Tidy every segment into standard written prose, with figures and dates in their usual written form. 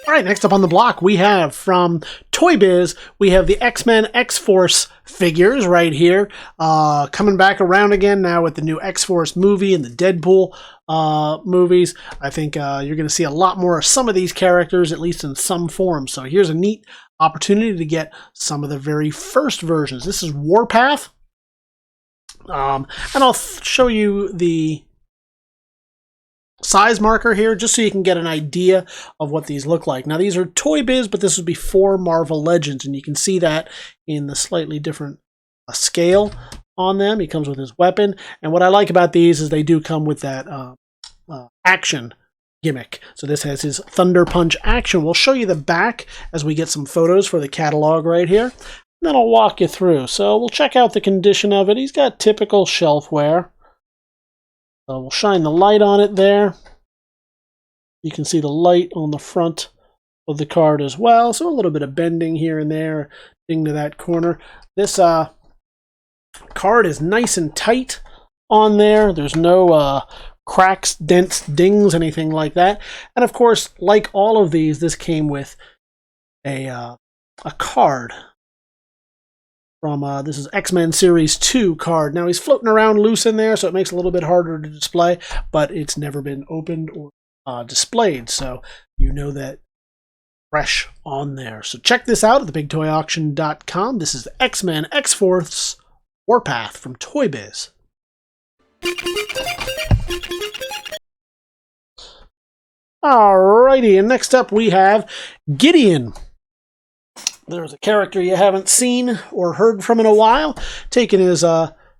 All right, next up on the block, we have from ToyBiz, we have the X-Men X-Force figures right here. Coming back around again now with the new X-Force movie and the Deadpool movies. I think you're going to see a lot more of some of these characters, at least in some form. So here's a neat opportunity to get some of the very first versions. This is Warpath. And I'll show you the size marker here just so you can get an idea of what these look like. Now these are ToyBiz, but this was before Marvel Legends, and you can see that in the slightly different scale on them. He comes with his weapon, and what I like about these is they do come with that action gimmick. So this has his Thunder Punch action. We'll show you the back as we get some photos for the catalog right here. And then I'll walk you through. So we'll check out the condition of it. He's got typical shelf wear. So we'll shine the light on it there. You can see the light on the front of the card as well. So a little bit of bending here and there, ding to that corner. This card is nice and tight on there. There's no cracks, dents, dings, anything like that. And of course, like all of these, this came with a card. From this is X-Men Series 2 card. Now he's floating around loose in there, so it makes it a little bit harder to display, but it's never been opened or displayed, so you know that fresh on there. So check this out at TheBigToyAuction.com. This is the X-Men X-Force Warpath from ToyBiz. Alrighty, and next up we have Gideon. There's a character you haven't seen or heard from in a while, taking his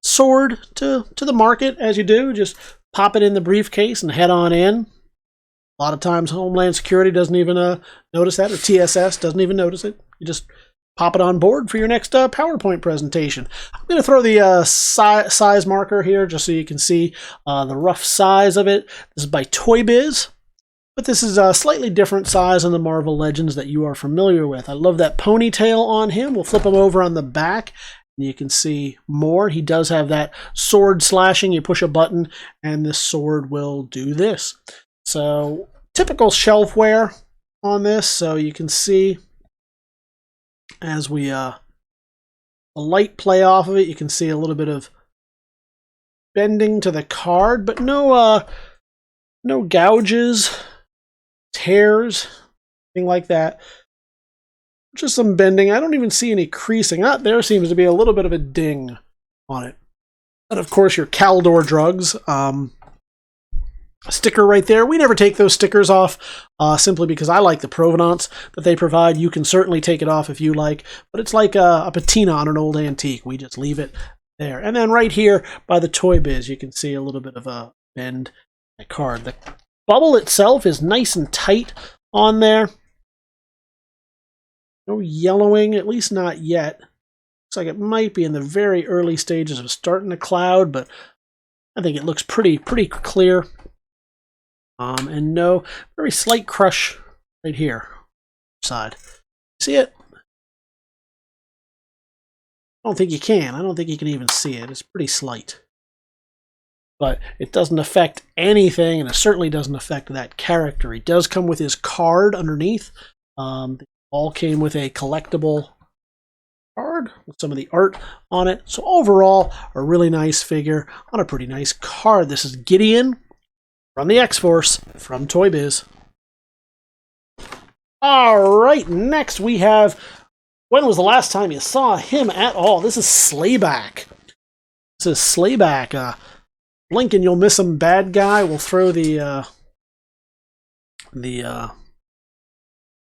sword to the market, as you do. Just pop it in the briefcase and head on in. A lot of times Homeland Security doesn't even notice that, or TSS doesn't even notice it. You just pop it on board for your next PowerPoint presentation. I'm going to throw the size marker here just so you can see the rough size of it. This is by ToyBiz. But this is a slightly different size than the Marvel Legends that you are familiar with. I love that ponytail on him. We'll flip him over on the back, and you can see more. He does have that sword slashing. You push a button, and this sword will do this. So, typical shelf wear on this. So you can see as we the light play off of it, you can see a little bit of bending to the card, but no gouges, tears, anything like that. Just some bending. I don't even see any creasing. There seems to be a little bit of a ding on it. And of course your Caldor drugs sticker right there. We never take those stickers off simply because I like the provenance that they provide. You can certainly take it off if you like, but it's like a patina on an old antique. We just leave it there. And then right here by the ToyBiz, you can see a little bit of a bend in the card. The bubble itself is nice and tight on there. No yellowing, at least not yet. Looks like it might be in the very early stages of starting to cloud, but I think it looks pretty clear. And no, very slight crush right here. Side. See it? I don't think you can. I don't think you can even see it. It's pretty slight. But it doesn't affect anything, and it certainly doesn't affect that character. He does come with his card underneath. They all came with a collectible card with some of the art on it. So overall, a really nice figure on a pretty nice card. This is Gideon from the X-Force from ToyBiz. All right, next we have, when was the last time you saw him at all? This is Slayback. This is Slayback. Blink and you'll miss him, bad guy. We'll throw the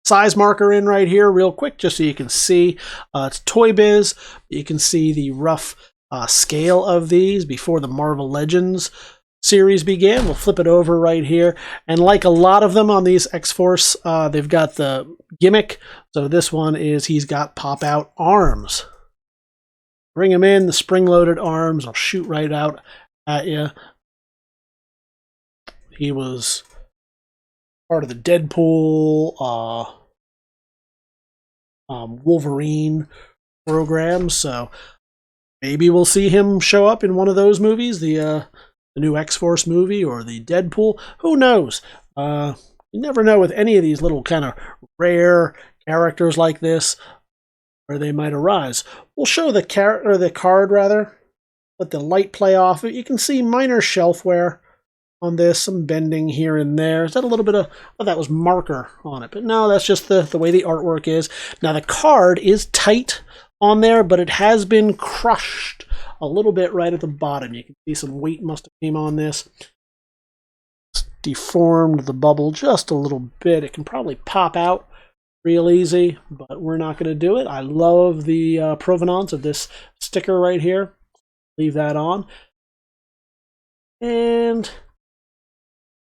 size marker in right here real quick just so you can see. It's ToyBiz. You can see the rough scale of these before the Marvel Legends series began. We'll flip it over right here. And like a lot of them on these X-Force, they've got the gimmick. So this one is he's got pop-out arms. Bring him in, the spring-loaded arms will shoot right out at you. He was part of the Deadpool, Wolverine program, so maybe we'll see him show up in one of those movies. The the new X-Force movie or the Deadpool. Who knows? You never know with any of these little kind of rare characters like this where they might arise. We'll show the card rather, let the light play off it. You can see minor shelf wear on this, some bending here and there. Is that a little bit of, oh, that was marker on it, but no, that's just the way the artwork is. Now the card is tight on there, but it has been crushed a little bit right at the bottom. You can see some weight must have came on this. It's deformed the bubble just a little bit. It can probably pop out real easy, but we're not going to do it. I love the provenance of this sticker right here. Leave that on. And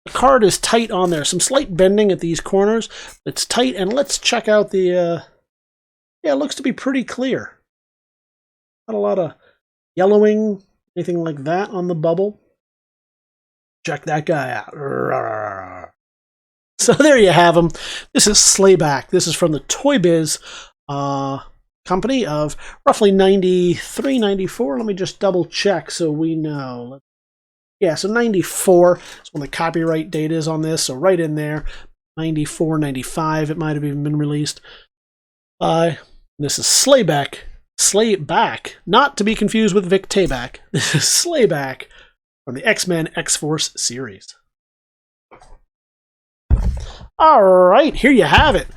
the card is tight on there. Some slight bending at these corners. It's tight, and let's check out the, yeah, it looks to be pretty clear. Not a lot of yellowing, anything like that on the bubble. Check that guy out. So there you have him. This is Slayback. This is from the ToyBiz company of roughly 93, 94. Let me just double check so we know. Yeah, so 94 is when the copyright date is on this. So right in there, 94, 95. It might have even been released. This is Slayback. Slayback, not to be confused with Vic Tayback. This is Slayback from the X-Men X-Force series. All right, here you have it.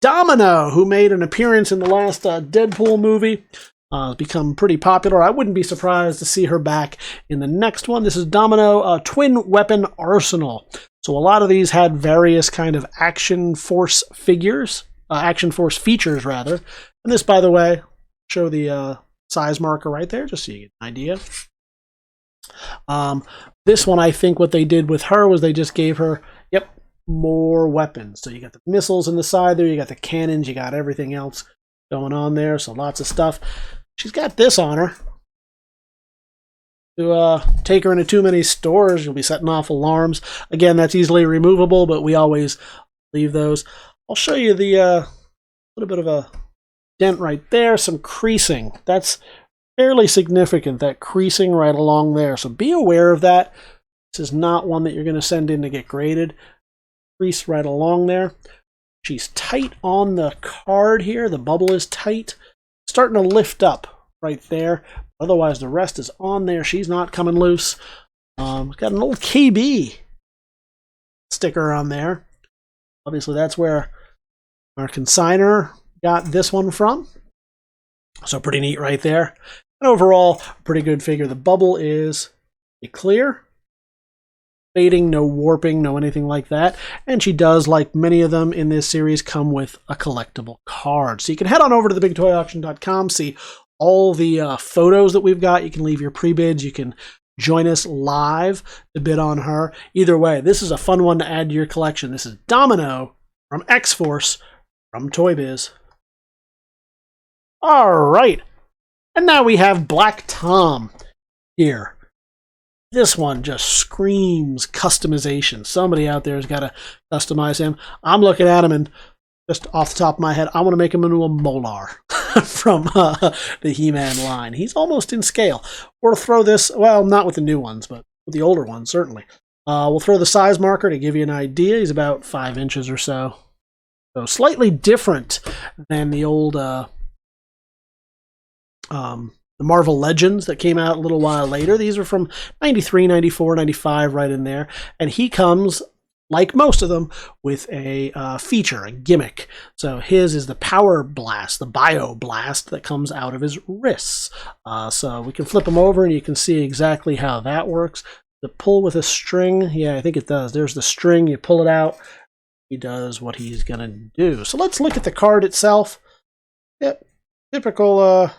Domino, who made an appearance in the last Deadpool movie, has become pretty popular. I wouldn't be surprised to see her back in the next one. This is Domino Twin Weapon Arsenal. So a lot of these had various kind of Action Force figures, Action Force features rather. And this, by the way, show the size marker right there, just so you get an idea. This one, I think what they did with her was they just gave her, yep, more weapons. So you got the missiles in the side there, you got the cannons, you got everything else going on there, so lots of stuff. She's got this on her. To take her into too many stores, you'll be setting off alarms. Again, that's easily removable, but we always leave those. I'll show you the little bit of a dent right there, some creasing. That's fairly significant, that creasing right along there. So be aware of that. This is not one that you're going to send in to get graded. Crease right along there. She's tight on the card here. The bubble is tight. Starting to lift up right there. Otherwise, the rest is on there. She's not coming loose. Got an old KB sticker on there. Obviously, that's where our consignor got this one from. So pretty neat right there. And overall, pretty good figure. The bubble is clear. Fading, no warping, no anything like that. And she does, like many of them in this series, come with a collectible card. So you can head on over to TheBigToyAuction.com, see all the photos that we've got. You can leave your pre-bids. You can join us live to bid on her. Either way, this is a fun one to add to your collection. This is Domino from X-Force from ToyBiz. All right. And now we have Black Tom here. This one just screams customization. Somebody out there has got to customize him. I'm looking at him, and just off the top of my head, I want to make him into a Molar from the He-Man line. He's almost in scale. Or throw this, well, not with the new ones, but with the older ones, certainly. We'll throw the size marker to give you an idea. He's about 5 inches or so. So slightly different than the old the Marvel Legends that came out a little while later. These are from 93, 94, 95, right in there. And he comes, like most of them, with a feature, a gimmick. So his is the Power Blast, the Bio Blast that comes out of his wrists. So we can flip him over and you can see exactly how that works. The pull with a string, yeah, I think it does. There's the string, you pull it out, he does what he's going to do. So let's look at the card itself. Yep, typical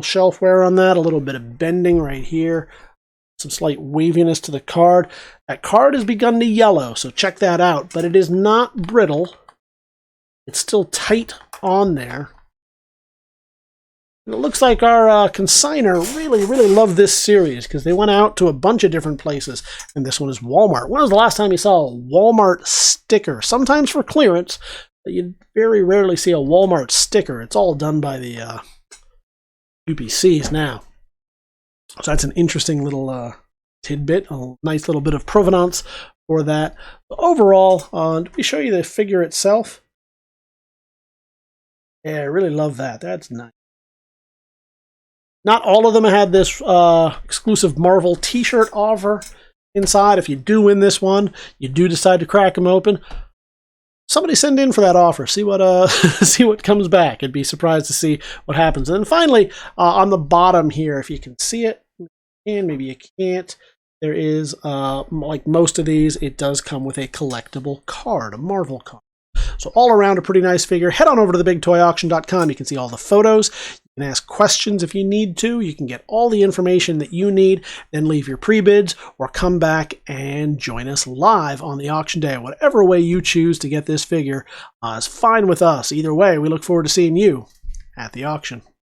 shelf wear on that, a little bit of bending right here, some slight waviness to the card. That card has begun to yellow, so check that out, but it is not brittle. It's still tight on there. And it looks like our consignor really loved this series because they went out to a bunch of different places, and this one is Walmart. When was the last time you saw a Walmart sticker? Sometimes for clearance, but you very rarely see a Walmart sticker. It's all done by the UPCs now. So that's an interesting little tidbit, a nice little bit of provenance for that. Overall, let me show you the figure itself. Yeah, I really love that. That's nice. Not all of them had this exclusive Marvel t-shirt offer inside. If you do win this one, you do decide to crack them open, somebody send in for that offer. See what see what comes back. I'd be surprised to see what happens. And then finally, on the bottom here, if you can see it, and maybe you can't, there is, like most of these, it does come with a collectible card, a Marvel card. So all around a pretty nice figure. Head on over to TheBigToyAuction.com. You can see all the photos. You can ask questions if you need to. You can get all the information that you need, then leave your pre-bids or come back and join us live on the auction day. Whatever way you choose to get this figure is fine with us. Either way, we look forward to seeing you at the auction.